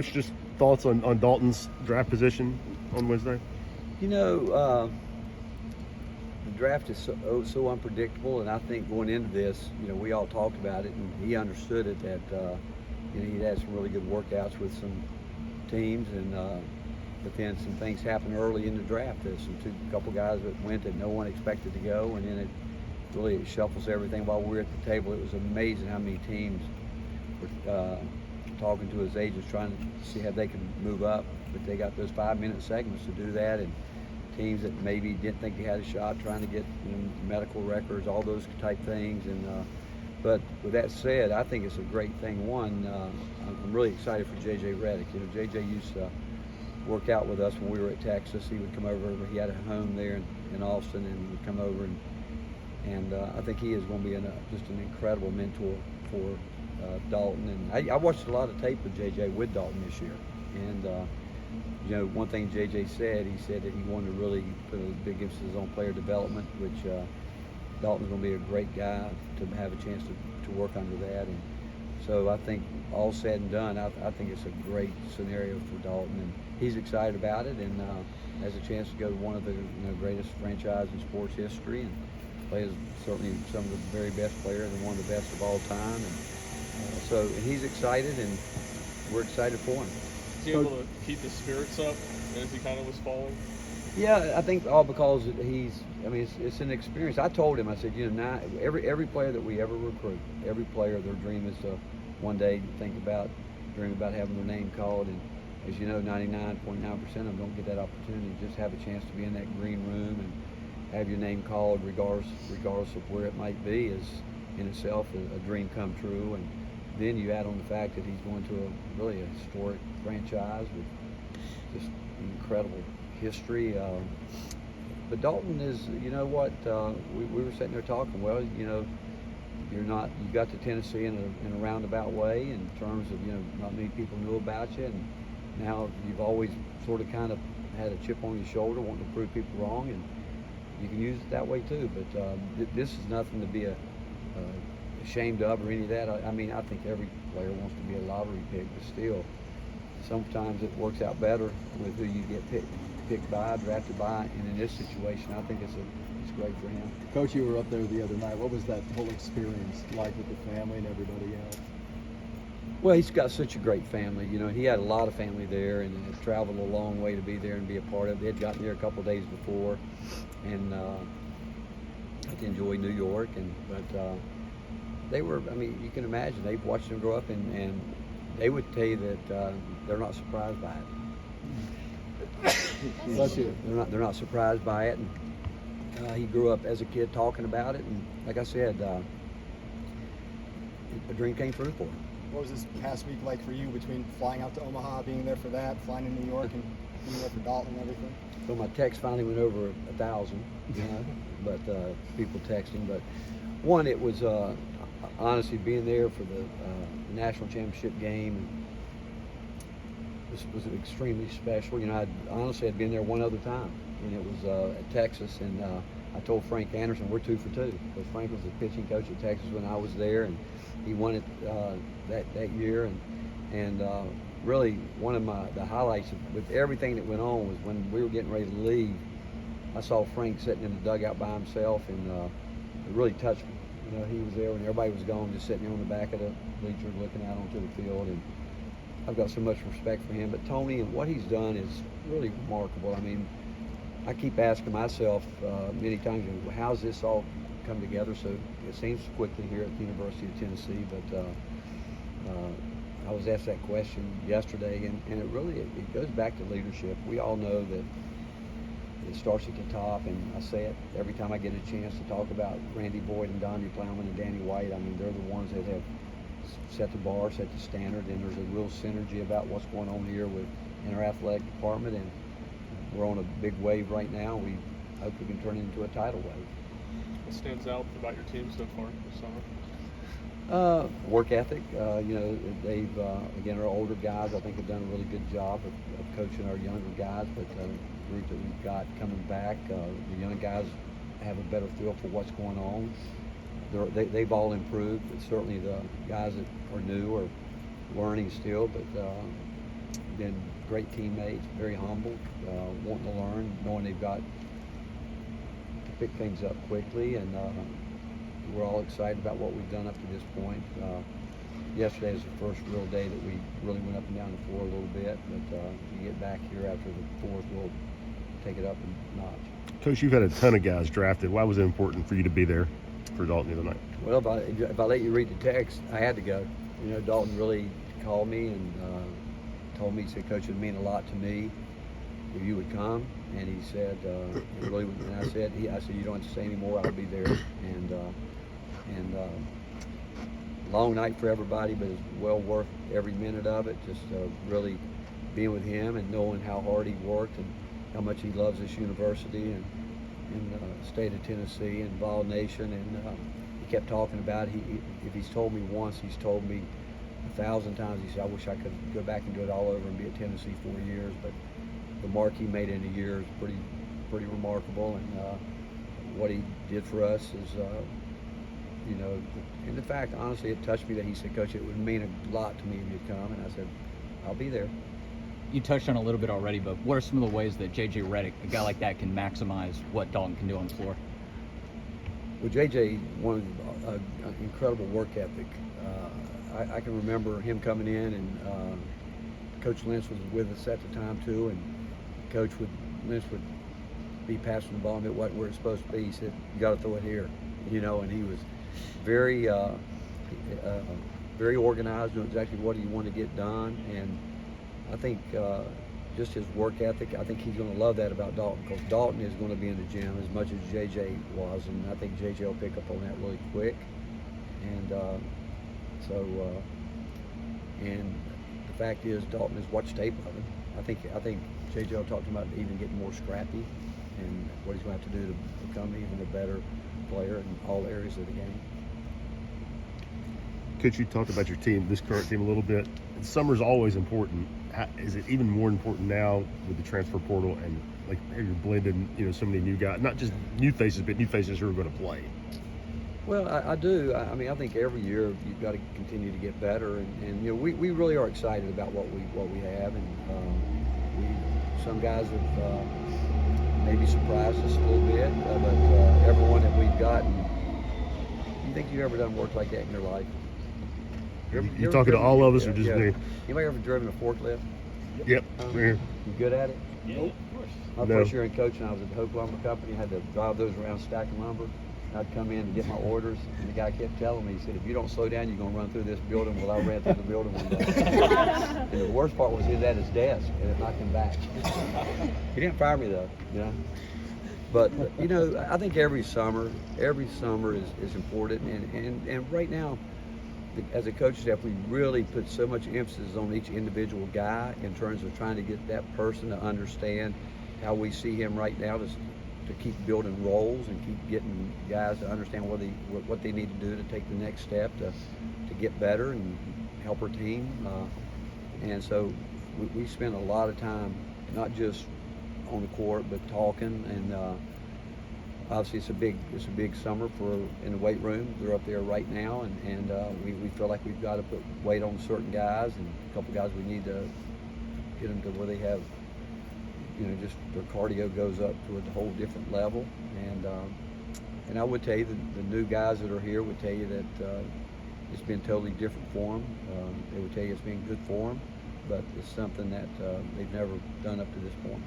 Just thoughts on Dalton's draft position on Wednesday? You know, the draft is so unpredictable, and I think going into this, we all talked about it, and he understood it that he'd had some really good workouts with some teams, and but then some things happened early in the draft. There's a couple guys that went that no one expected to go, and then it shuffles everything. While we were at the table, it was amazing how many teams were talking to his agents, trying to see how they could move up, but they got those 5-minute segments to do that, and teams that maybe didn't think they had a shot, trying to get medical records, all those type things. And but with that said, I think it's a great thing. One, I'm really excited for J.J. Redick. J.J. used to work out with us when we were at Texas. He would come over. He had a home there in Austin, and would come over, and I think he is going to be just an incredible mentor for Dalton. And I watched a lot of tape with J.J. with Dalton this year, and one thing J.J. said, he said that he wanted to really put a big emphasis on player development, which Dalton's going to be a great guy to have a chance to work under that. And so I think all said and done, I think it's a great scenario for Dalton, and he's excited about it, and has a chance to go to one of the greatest franchises in sports history, and play as certainly some of the very best players and one of the best of all time. And so he's excited, and we're excited for him. Is he able to keep his spirits up as he kind of was falling? Yeah, I think all because it's an experience. I told him, I said, now every player that we ever recruit, every player, their dream is to one day dream about having their name called. And as you know, 99.9% of them don't get that opportunity. Just have a chance to be in that green room and have your name called, regardless of where it might be, is in itself a dream come true. And then you add on the fact that he's going to a really historic franchise with just incredible history. But Dalton is, we were sitting there talking, well, you got to Tennessee in a roundabout way in terms of, not many people knew about you, and now you've always sort of kind of had a chip on your shoulder wanting to prove people wrong, and you can use it that way too. But this is nothing to be ashamed of or any of that. I think every player wants to be a lottery pick, but still, sometimes it works out better with who you get picked by, drafted by, and in this situation, I think it's great for him. Coach, you were up there the other night. What was that whole experience like with the family and everybody else? Well, he's got such a great family. He had a lot of family there, and had traveled a long way to be there and be a part of it. They had gotten there a couple of days before, and got to enjoy New York. But they were, you can imagine, they've watched him grow up, and they would tell you that they're not surprised by it. They're not surprised by it. And he grew up as a kid talking about it, and like I said, a dream came true for him. What was this past week like for you, between flying out to Omaha, being there for that, flying to New York, and being there for Dalton and everything? So my text finally went over 1,000, but people texting. But one, it was honestly being there for the national championship game. This was extremely special. I'd been there one other time, and it was at Texas. And I told Frank Anderson, we're 2 for 2, because Frank was the pitching coach at Texas when I was there, and he won it that year. And really, one of the highlights with everything that went on was when we were getting ready to leave. I saw Frank sitting in the dugout by himself, and it really touched me. He was there when everybody was gone, just sitting there on the back of the bleachers looking out onto the field. And I've got so much respect for him. But Tony, and what he's done is really remarkable. I keep asking myself many times, how's this all come together? So it seems quickly here at the University of Tennessee, but I was asked that question yesterday, and it goes back to leadership. We all know that it starts at the top, and I say it every time I get a chance to talk about Randy Boyd and Donnie Plowman and Danny White. They're the ones that have set the bar, set the standard, and there's a real synergy about what's going on here in our athletic department, and we're on a big wave right now. We hope we can turn it into a tidal wave. What stands out about your team so far this summer? Work ethic. They've again, our older guys, I think, have done a really good job of coaching our younger guys, but the group that we've got coming back, the young guys have a better feel for what's going on. They've all improved. But certainly the guys that are new are learning still, but been great teammates, very humble, wanting to learn, knowing they've got to pick things up quickly, and we're all excited about what we've done up to this point. Yesterday was the first real day that we really went up and down the floor a little bit, but you get back here after the fourth, we'll take it up a notch. Coach, you've had a ton of guys drafted. Why was it important for you to be there for Dalton the other night? Well, if I let you read the text, I had to go. You know, Dalton really called me and told me, he said, Coach, it would mean a lot to me if you would come. And he said, it really would, and I said, you don't have to say anymore, I'll be there. And long night for everybody, but it's well worth every minute of it. Just really being with him and knowing how hard he worked and how much he loves this university and in the state of Tennessee and Vol Nation. And he kept talking about it. If he's told me once, he's told me 1,000 times. He said, I wish I could go back and do it all over and be at Tennessee 4 years. But the mark he made in a year is pretty remarkable. And what he did for us is, you know, and the fact, honestly, it touched me that he said, Coach, it would mean a lot to me if you'd come. And I said, I'll be there. You touched on it a little bit already, but what are some of the ways that J.J. Redick, a guy like that, can maximize what Dalton can do on the floor? Well, J.J. one an incredible work ethic. I can remember him coming in, and Coach Lynch was with us at the time too, and Lynch would be passing the ball and it wasn't where it's supposed to be. He said, you got to throw it here, you know, and he was very very organized, knew exactly what he wanted to get done. And I think just his work ethic, I think he's going to love that about Dalton, because Dalton is going to be in the gym as much as JJ was, and I think JJ will pick up on that really quick. And and the fact is, Dalton has watched tape of him. I think JJ will talk to him about even getting more scrappy and what he's going to have to do to become even a better player in all areas of the game. Coach, you talked about your team, this current team, a little bit. Summer's always important. Is it even more important now with the transfer portal and like you're blending, you know, so many new guys, not just new faces, but new faces who are going to play? Well, I do. I mean, I think every year you've got to continue to get better, and you know, we really are excited about what we have, and some guys have maybe surprised us a little bit, but everyone that we've gotten, you think you've ever done work like that in your life? You talking to all of us, or just me? Anybody ever driven a forklift? Yep. You good at it? Yeah, of course. My first year in coaching, I was at the Hope Lumber Company. I had to drive those around stacking lumber. I'd come in and get my orders, and the guy kept telling me, he said, if you don't slow down, you're going to run through this building. Well, I ran through the building one day. And the worst part was he was at his desk, and it knocked him back. He didn't fire me, though, you know. But, you know, I think every summer is important. And right now, as a coaching staff, we really put so much emphasis on each individual guy in terms of trying to get that person to understand how we see him right now, to keep building roles and keep getting guys to understand what they need to do to take the next step to get better and help our team. And so we spend a lot of time, not just on the court, but talking. And obviously it's a big summer in the weight room. They're up there right now, and we feel like we've got to put weight on certain guys, and a couple guys we need to get them to where they have, you know, just their cardio goes up to a whole different level. And I would tell you that the new guys that are here would tell you that it's been totally different for them. They would tell you it's been good for them, but it's something that they've never done up to this point.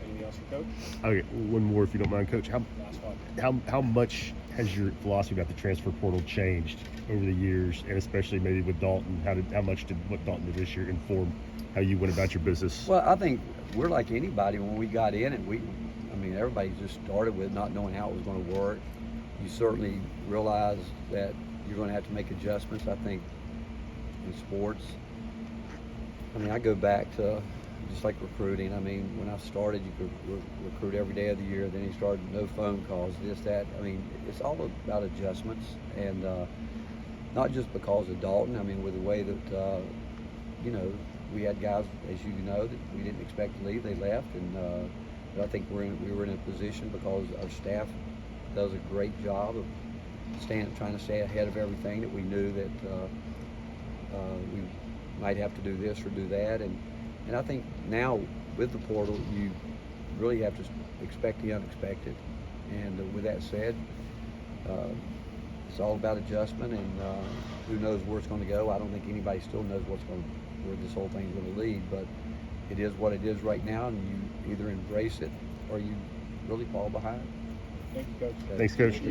Anything else for Coach? Okay, one more if you don't mind, Coach. Last one. How much has your philosophy about the transfer portal changed over the years, and especially maybe with Dalton? How much did what Dalton did this year inform how you went about your business? Well, I think we're like anybody when we got in, and I mean, everybody just started with not knowing how it was going to work. You certainly realize that you're going to have to make adjustments. I think in sports, I mean, I go back to just like recruiting. I mean, when I started, you could recruit every day of the year. Then he started no phone calls, this, that. I mean, it's all about adjustments, and not just because of Dalton. I mean, with the way that, you know, we had guys, as you know, that we didn't expect to leave. They left, and but I think we were in a position because our staff does a great job of trying to stay ahead of everything, that we knew that might have to do this or do that, and I think now with the portal, you really have to expect the unexpected. And with that said, it's all about adjustment, and who knows where it's going to go. I don't think anybody still knows where this whole thing's going to lead, but it is what it is right now, and you either embrace it or you really fall behind. Thank you, Coach. Thanks, Coach.